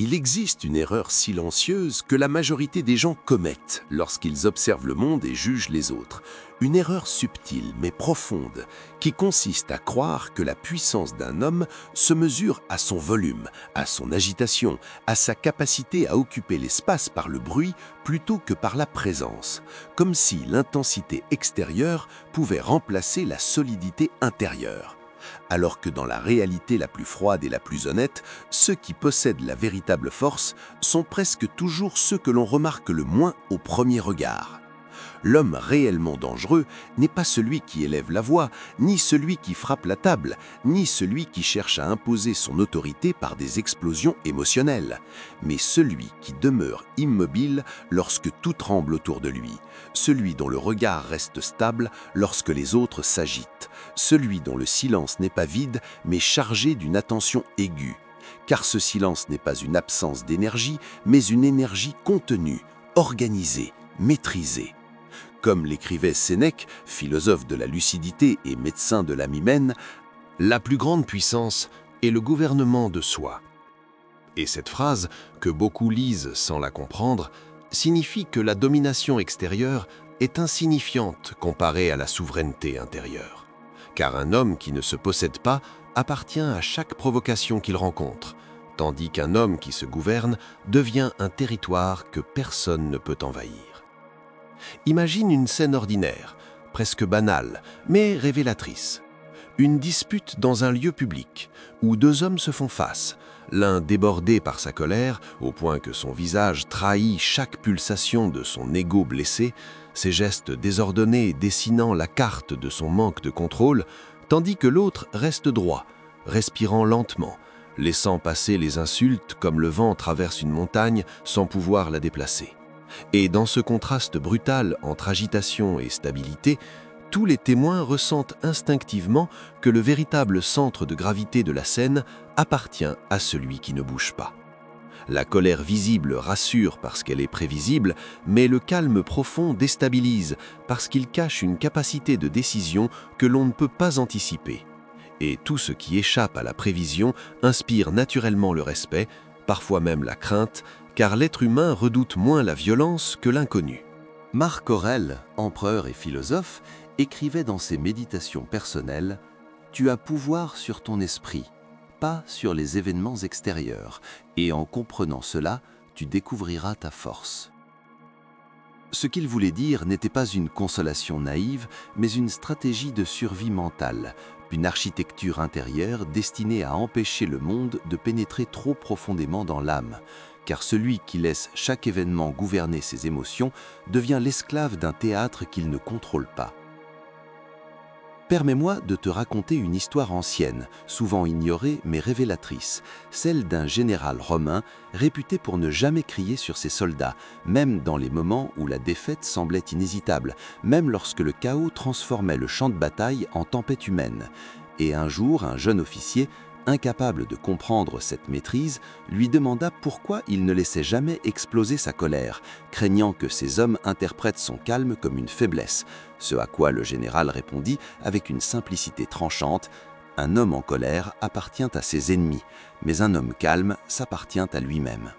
Il existe une erreur silencieuse que la majorité des gens commettent lorsqu'ils observent le monde et jugent les autres. Une erreur subtile mais profonde qui consiste à croire que la puissance d'un homme se mesure à son volume, à son agitation, à sa capacité à occuper l'espace par le bruit plutôt que par la présence, comme si l'intensité extérieure pouvait remplacer la solidité intérieure. Alors que dans la réalité la plus froide et la plus honnête, ceux qui possèdent la véritable force sont presque toujours ceux que l'on remarque le moins au premier regard. L'homme réellement dangereux n'est pas celui qui élève la voix, ni celui qui frappe la table, ni celui qui cherche à imposer son autorité par des explosions émotionnelles, mais celui qui demeure immobile lorsque tout tremble autour de lui, celui dont le regard reste stable lorsque les autres s'agitent, celui dont le silence n'est pas vide mais chargé d'une attention aiguë, car ce silence n'est pas une absence d'énergie, mais une énergie contenue, organisée, maîtrisée. Comme l'écrivait Sénèque, philosophe de la lucidité et médecin de l'âme humaine, la plus grande puissance est le gouvernement de soi. Et cette phrase, que beaucoup lisent sans la comprendre, signifie que la domination extérieure est insignifiante comparée à la souveraineté intérieure. Car un homme qui ne se possède pas appartient à chaque provocation qu'il rencontre, tandis qu'un homme qui se gouverne devient un territoire que personne ne peut envahir. Imagine une scène ordinaire, presque banale, mais révélatrice. Une dispute dans un lieu public, où deux hommes se font face, l'un débordé par sa colère, au point que son visage trahit chaque pulsation de son ego blessé, ses gestes désordonnés dessinant la carte de son manque de contrôle, tandis que l'autre reste droit, respirant lentement, laissant passer les insultes comme le vent traverse une montagne sans pouvoir la déplacer. Et dans ce contraste brutal entre agitation et stabilité, tous les témoins ressentent instinctivement que le véritable centre de gravité de la scène appartient à celui qui ne bouge pas. La colère visible rassure parce qu'elle est prévisible, mais le calme profond déstabilise parce qu'il cache une capacité de décision que l'on ne peut pas anticiper. Et tout ce qui échappe à la prévision inspire naturellement le respect, parfois même la crainte, car l'être humain redoute moins la violence que l'inconnu. Marc Aurèle, empereur et philosophe, écrivait dans ses méditations personnelles « Tu as pouvoir sur ton esprit, pas sur les événements extérieurs, et en comprenant cela, tu découvriras ta force. » Ce qu'il voulait dire n'était pas une consolation naïve, mais une stratégie de survie mentale, une architecture intérieure destinée à empêcher le monde de pénétrer trop profondément dans l'âme, car celui qui laisse chaque événement gouverner ses émotions devient l'esclave d'un théâtre qu'il ne contrôle pas. Permets-moi de te raconter une histoire ancienne, souvent ignorée mais révélatrice, celle d'un général romain réputé pour ne jamais crier sur ses soldats, même dans les moments où la défaite semblait inévitable, même lorsque le chaos transformait le champ de bataille en tempête humaine. Et un jour, un jeune officier, incapable de comprendre cette maîtrise, lui demanda pourquoi il ne laissait jamais exploser sa colère, craignant que ses hommes interprètent son calme comme une faiblesse, ce à quoi le général répondit avec une simplicité tranchante « Un homme en colère appartient à ses ennemis, mais un homme calme s'appartient à lui-même. »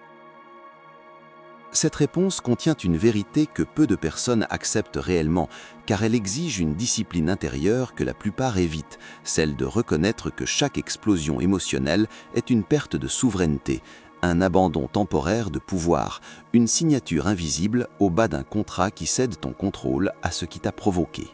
Cette réponse contient une vérité que peu de personnes acceptent réellement, car elle exige une discipline intérieure que la plupart évitent, celle de reconnaître que chaque explosion émotionnelle est une perte de souveraineté, un abandon temporaire de pouvoir, une signature invisible au bas d'un contrat qui cède ton contrôle à ce qui t'a provoqué.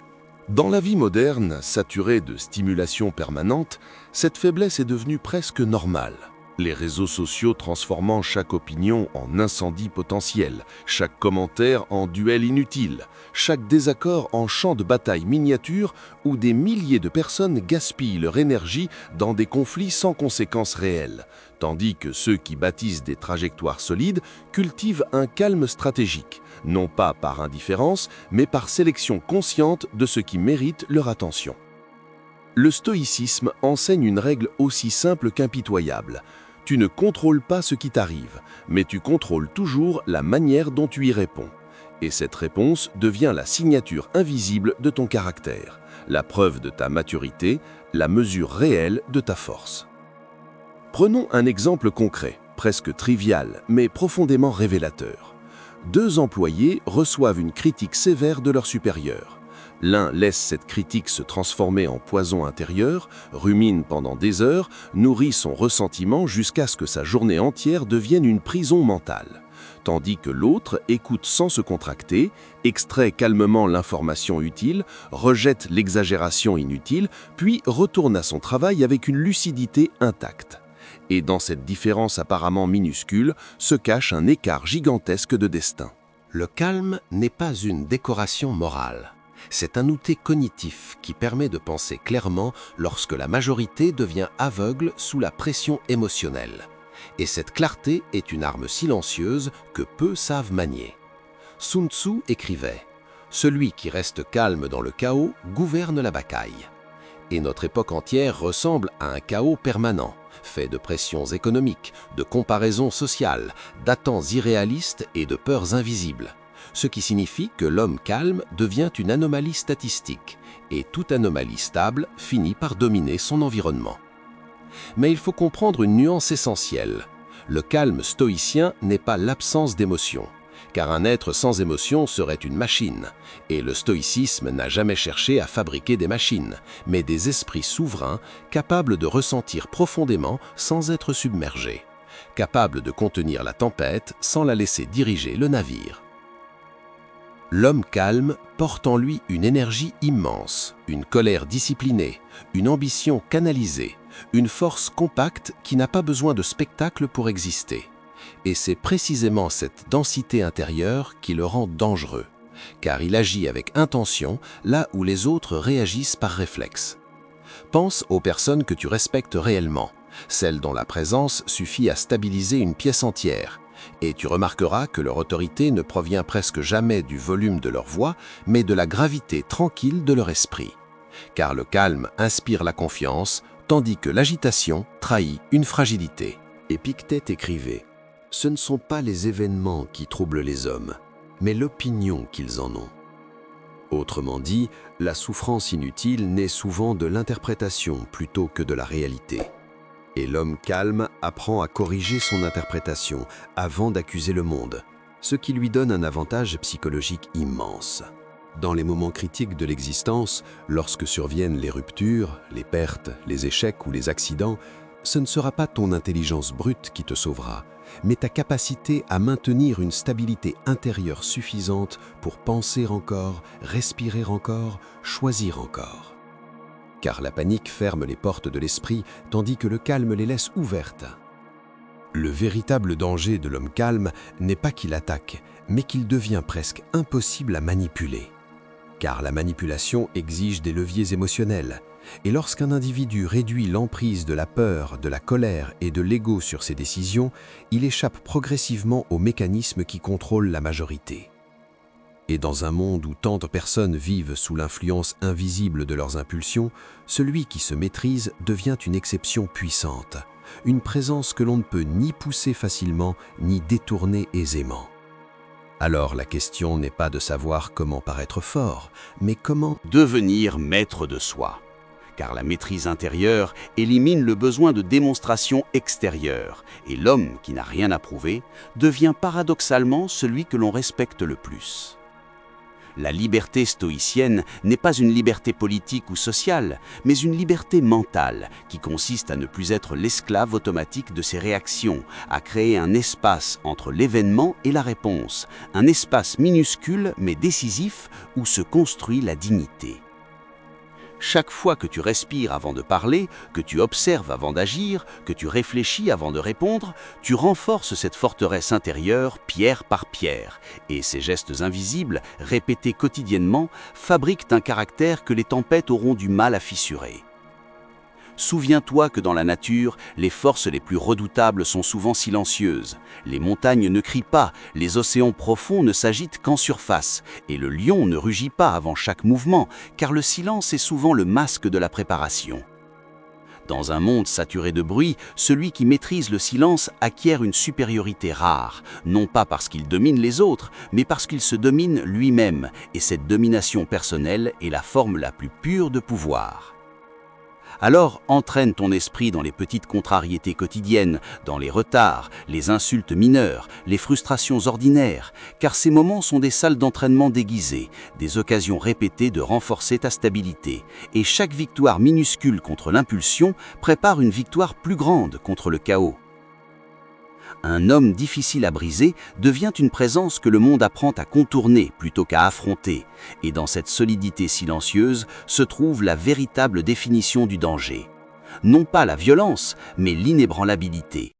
Dans la vie moderne, saturée de stimulation permanente, cette faiblesse est devenue presque normale. Les réseaux sociaux transformant chaque opinion en incendie potentiel, chaque commentaire en duel inutile, chaque désaccord en champ de bataille miniature où des milliers de personnes gaspillent leur énergie dans des conflits sans conséquences réelles, tandis que ceux qui bâtissent des trajectoires solides cultivent un calme stratégique, non pas par indifférence, mais par sélection consciente de ce qui mérite leur attention. Le stoïcisme enseigne une règle aussi simple qu'impitoyable. Tu ne contrôles pas ce qui t'arrive, mais tu contrôles toujours la manière dont tu y réponds. Et cette réponse devient la signature invisible de ton caractère, la preuve de ta maturité, la mesure réelle de ta force. Prenons un exemple concret. presque trivial, mais profondément révélateur. Deux employés reçoivent une critique sévère de leur supérieur. L'un laisse cette critique se transformer en poison intérieur, rumine pendant des heures, nourrit son ressentiment jusqu'à ce que sa journée entière devienne une prison mentale. Tandis que l'autre écoute sans se contracter, extrait calmement l'information utile, rejette l'exagération inutile, puis retourne à son travail avec une lucidité intacte. Et dans cette différence apparemment minuscule se cache un écart gigantesque de destin. Le calme n'est pas une décoration morale. C'est un outil cognitif qui permet de penser clairement lorsque la majorité devient aveugle sous la pression émotionnelle. Et cette clarté est une arme silencieuse que peu savent manier. Sun Tzu écrivait « Celui qui reste calme dans le chaos gouverne la bataille ». Et notre époque entière ressemble à un chaos permanent, fait de pressions économiques, de comparaisons sociales, d'attentes irréalistes et de peurs invisibles. Ce qui signifie que l'homme calme devient une anomalie statistique, et toute anomalie stable finit par dominer son environnement. Mais il faut comprendre une nuance essentielle. Le calme stoïcien n'est pas l'absence d'émotion, car un être sans émotion serait une machine, et le stoïcisme n'a jamais cherché à fabriquer des machines, mais des esprits souverains capables de ressentir profondément sans être submergés, capables de contenir la tempête sans la laisser diriger le navire. L'homme calme porte en lui une énergie immense, une colère disciplinée, une ambition canalisée, une force compacte qui n'a pas besoin de spectacle pour exister. Et c'est précisément cette densité intérieure qui le rend dangereux, car il agit avec intention là où les autres réagissent par réflexe. Pense aux personnes que tu respectes réellement, celles dont la présence suffit à stabiliser une pièce entière, et tu remarqueras que leur autorité ne provient presque jamais du volume de leur voix, mais de la gravité tranquille de leur esprit. Car le calme inspire la confiance, tandis que l'agitation trahit une fragilité. Épictète écrivait « Ce ne sont pas les événements qui troublent les hommes, mais l'opinion qu'ils en ont. » Autrement dit, la souffrance inutile naît souvent de l'interprétation plutôt que de la réalité. Et l'homme calme apprend à corriger son interprétation avant d'accuser le monde, ce qui lui donne un avantage psychologique immense. Dans les moments critiques de l'existence, lorsque surviennent les ruptures, les pertes, les échecs ou les accidents, ce ne sera pas ton intelligence brute qui te sauvera, mais ta capacité à maintenir une stabilité intérieure suffisante pour penser encore, respirer encore, choisir encore. Car la panique ferme les portes de l'esprit, tandis que le calme les laisse ouvertes. Le véritable danger de l'homme calme n'est pas qu'il attaque, mais qu'il devient presque impossible à manipuler. Car la manipulation exige des leviers émotionnels, et lorsqu'un individu réduit l'emprise de la peur, de la colère et de l'ego sur ses décisions, il échappe progressivement aux mécanismes qui contrôlent la majorité. Et dans un monde où tant de personnes vivent sous l'influence invisible de leurs impulsions, celui qui se maîtrise devient une exception puissante, une présence que l'on ne peut ni pousser facilement, ni détourner aisément. Alors la question n'est pas de savoir comment paraître fort, mais comment devenir maître de soi. Car la maîtrise intérieure élimine le besoin de démonstration extérieure, et l'homme qui n'a rien à prouver devient paradoxalement celui que l'on respecte le plus. La liberté stoïcienne n'est pas une liberté politique ou sociale, mais une liberté mentale qui consiste à ne plus être l'esclave automatique de ses réactions, à créer un espace entre l'événement et la réponse, un espace minuscule mais décisif où se construit la dignité. Chaque fois que tu respires avant de parler, que tu observes avant d'agir, que tu réfléchis avant de répondre, tu renforces cette forteresse intérieure pierre par pierre, et ces gestes invisibles, répétés quotidiennement, fabriquent un caractère que les tempêtes auront du mal à fissurer. Souviens-toi que dans la nature, les forces les plus redoutables sont souvent silencieuses. Les montagnes ne crient pas, les océans profonds ne s'agitent qu'en surface, et le lion ne rugit pas avant chaque mouvement, car le silence est souvent le masque de la préparation. Dans un monde saturé de bruit, celui qui maîtrise le silence acquiert une supériorité rare, non pas parce qu'il domine les autres, mais parce qu'il se domine lui-même, et cette domination personnelle est la forme la plus pure de pouvoir. Alors entraîne ton esprit dans les petites contrariétés quotidiennes, dans les retards, les insultes mineures, les frustrations ordinaires, car ces moments sont des salles d'entraînement déguisées, des occasions répétées de renforcer ta stabilité. Et chaque victoire minuscule contre l'impulsion prépare une victoire plus grande contre le chaos. Un homme difficile à briser devient une présence que le monde apprend à contourner plutôt qu'à affronter. Et dans cette solidité silencieuse se trouve la véritable définition du danger. Non pas la violence, mais l'inébranlabilité.